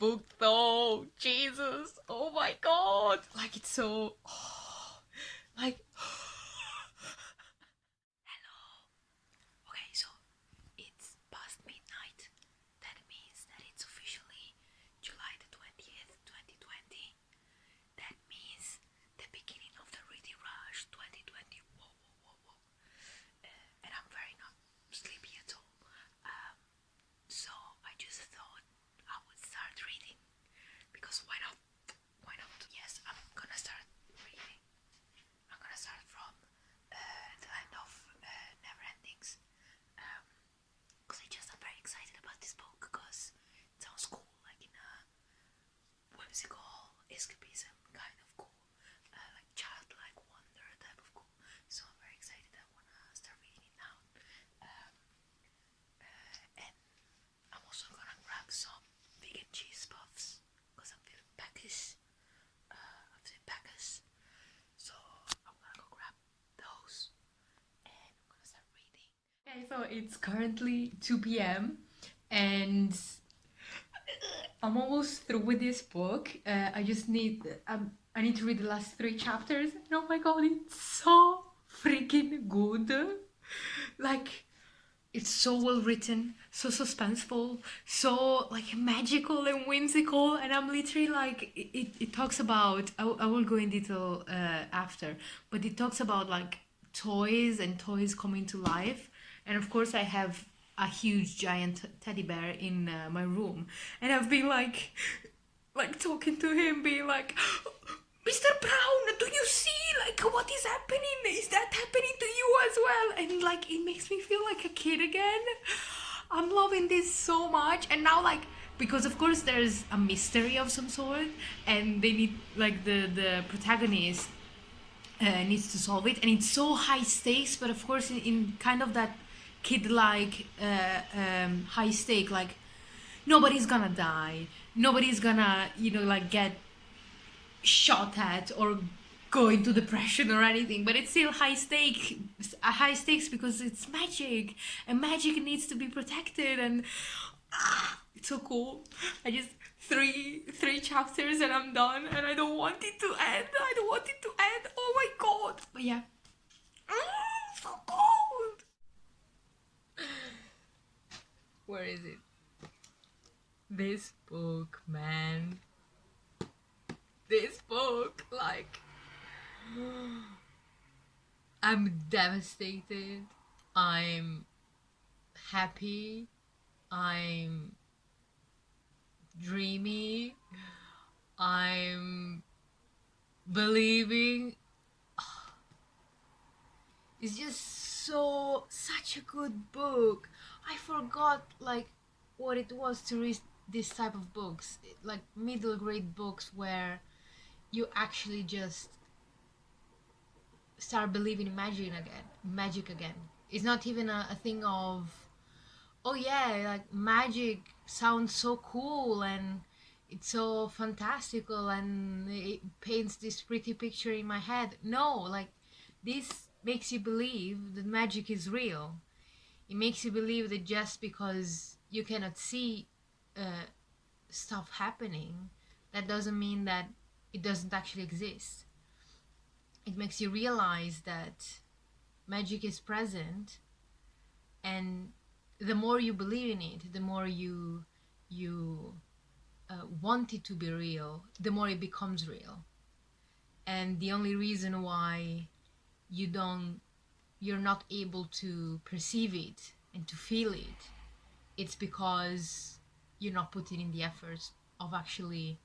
book though. Jesus. Oh my god. Like it's so like hello. Okay, so it's past midnight. That means that it's officially July the 20th, 2020. That means the beginning of the reading rush 2020. Whoa, whoa, whoa, whoa. And I'm very not sleepy at all. So I just thought I would start reading because why not? Why not? Yes, I'm gonna start reading. I'm gonna start from the Land of Neverendings. Because I'm very excited about this book because it sounds cool, like in a whimsical escapism kind of cool, like childlike wonder type of cool. So I'm very excited. I wanna start reading it now. And I'm also gonna grab some vegan cheese puffs because I'm feeling peckish. I'm feeling peckish. So I'm gonna go grab those and I'm gonna start reading. Okay, so it's currently 2 p.m. and I'm almost through with this book. I need to read the last 3 chapters. And oh my god, it's so freaking good. Like, it's so well written, so suspenseful, so like magical and whimsical. And I'm literally like, it talks about, I will go in detail after, but it talks about like toys and toys coming to life. And of course, I have a huge giant teddy bear in my room, and I've been like talking to him, being like, Mr. Brown, do you see like what is happening? Is that happening to you as well? And like it makes me feel like a kid again. I'm loving this so much. And now like, because of course there's a mystery of some sort, and they need like the protagonist needs to solve it, and it's so high stakes, but of course in kind of that kid like high stake, like nobody's gonna die, nobody's gonna, you know, like get shot at or go into depression or anything, but it's still high stakes because it's magic, and magic needs to be protected. And it's so cool. I just three chapters and I'm done, and I don't want it to end. I don't want it to end. Oh my god. But yeah, so cold. Where is it? This book, man. This book, like, I'm devastated. I'm happy. I'm dreamy. I'm believing. It's just such a good book. I forgot like what it was to read this type of books, like middle grade books where you actually just start believing in magic again. It's not even a thing of, oh yeah, like magic sounds so cool and it's so fantastical and it paints this pretty picture in my head. No, like this makes you believe that magic is real. It makes you believe that just because you cannot see uh, stuff happening, that doesn't mean that it doesn't actually exist. It makes you realize that magic is present, and the more you believe in it, the more you want it to be real, the more it becomes real. And the only reason why you're not able to perceive it and to feel it, it's because you're not putting in the efforts of actually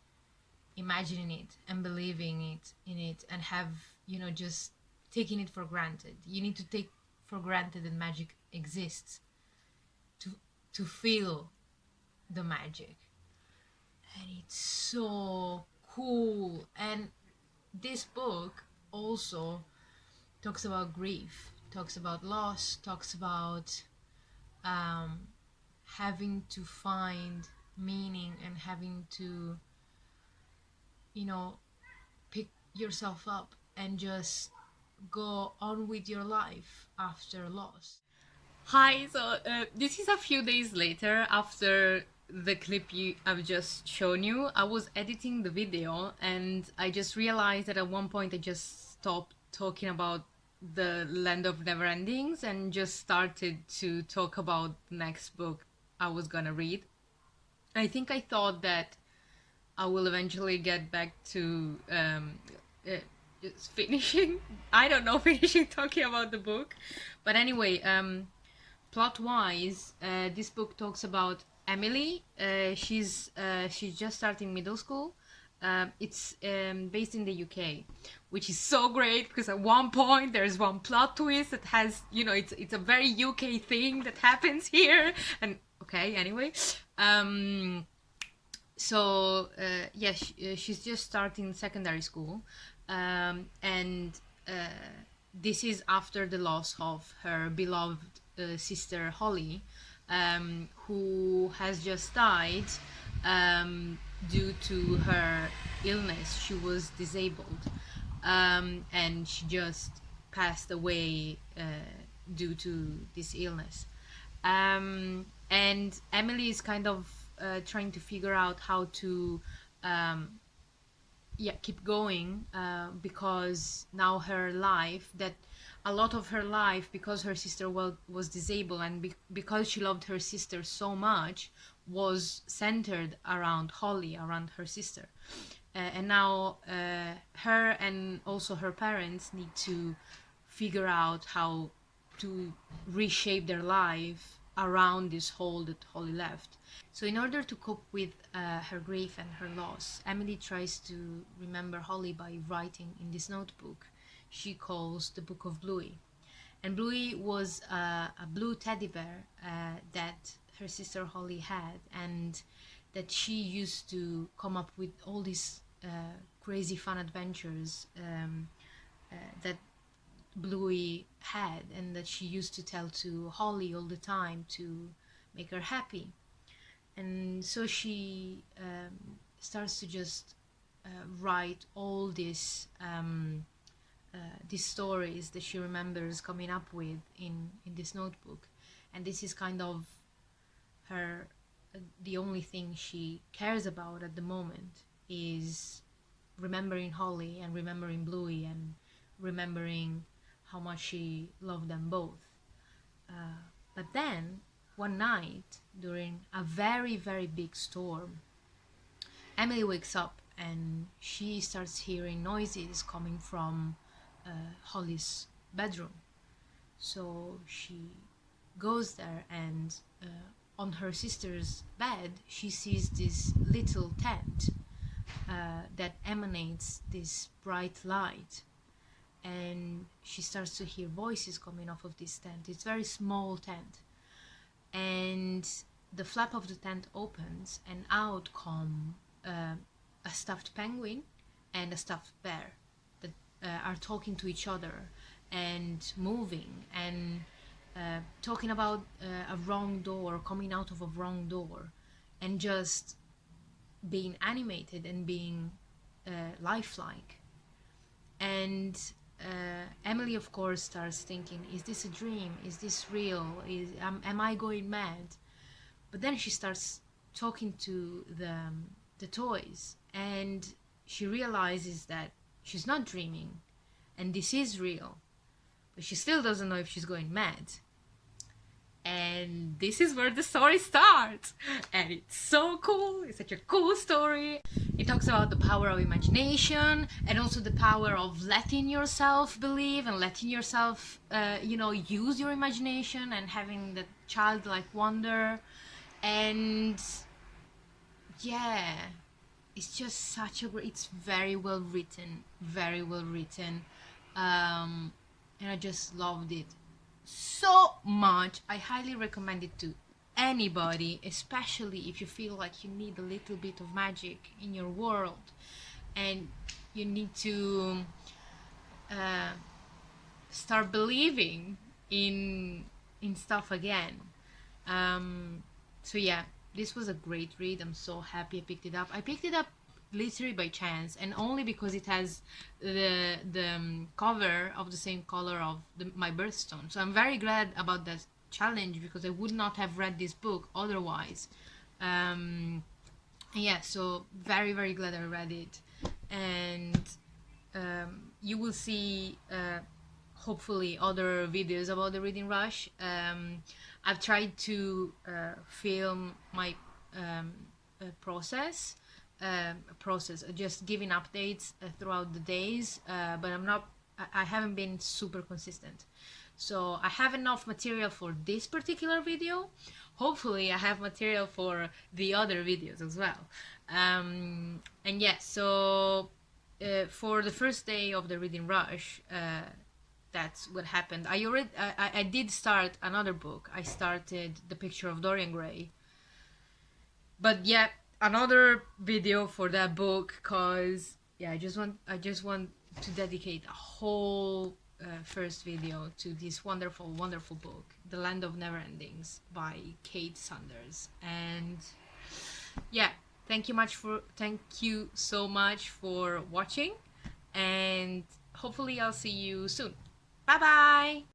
imagining it and believing it in it, and have, you know, just taking it for granted. You need to take for granted that magic exists to feel the magic. And it's so cool. And this book also talks about grief, talks about loss, talks about having to find meaning and having to, you know, pick yourself up and just go on with your life after loss. Hi, so this is a few days later after the clip I've just shown you, I was editing the video and I just realized that at one point I just stopped talking about the Land of Neverendings and just started to talk about the next book I was gonna read. I think I thought that I will eventually get back to uh, just finishing. I don't know, finishing talking about the book. But anyway, plot wise, this book talks about Emily. She's just starting middle school. It's based in the UK, which is so great because at one point there's one plot twist that has, it's a very UK thing that happens here. And okay, anyway, so yeah, she's just starting secondary school, and this is after the loss of her beloved sister Holly, who has just died due to her illness. She was disabled, and she just passed away due to this illness. And Emily is kind of trying to figure out how to yeah, keep going, because now her life, that a lot of her life, because her sister was disabled, and because she loved her sister so much, was centered around Holly, around her sister. And now her and also her parents need to figure out how to reshape their life around this hole that Holly left. So, in order to cope with her grief and her loss, Emily tries to remember Holly by writing in this notebook she calls the Book of Bluey. And Bluey was a blue teddy bear that her sister Holly had, and that she used to come up with all these crazy fun adventures that Bluey had, and that she used to tell to Holly all the time to make her happy. And so she starts to just write all these stories that she remembers coming up with in this notebook. And this is kind of her the only thing she cares about at the moment, is remembering Holly and remembering Bluey and remembering how much she loved them both. But then one night, during a very, very big storm, Emily wakes up and she starts hearing noises coming from Holly's bedroom. So she goes there, and on her sister's bed, she sees this little tent that emanates this bright light. And she starts to hear voices coming off of this tent. It's a very small tent. And the flap of the tent opens, and out come a stuffed penguin and a stuffed bear that are talking to each other and moving and talking about a wrong door, coming out of a wrong door, and just being animated and being lifelike. And Emily, of course, starts thinking, is this a dream? Is this real? Am I going mad? But then she starts talking to the toys, and she realizes that she's not dreaming, and this is real. But she still doesn't know if she's going mad. And this is where the story starts. And it's so cool. It's such a cool story. It talks about the power of imagination, and also the power of letting yourself believe and letting yourself, use your imagination and having that childlike wonder. And yeah, it's just such a great, it's very well written, very well written. And I just loved it so much. I highly recommend it to anybody, especially if you feel like you need a little bit of magic in your world and you need to start believing in stuff again. So yeah, this was a great read. I'm so happy I picked it up. I picked it up literally by chance, and only because it has the cover of the same color of my birthstone. So I'm very glad about that challenge, because I would not have read this book otherwise. Yeah, so very, very glad I read it. And you will see hopefully other videos about the reading rush. I've tried to film my process, just giving updates throughout the days, but I haven't been super consistent. So I have enough material for this particular video. Hopefully I have material for the other videos as well. And yeah, so for the first day of the reading rush, that's what happened. I did start another book. I started The Picture of Dorian Gray, but yeah, another video for that book, cause yeah, I just want to dedicate a whole first video to this wonderful, wonderful book, The Land of Neverendings by Kate Saunders. And yeah, thank you so much for watching, and hopefully I'll see you soon. Bye bye.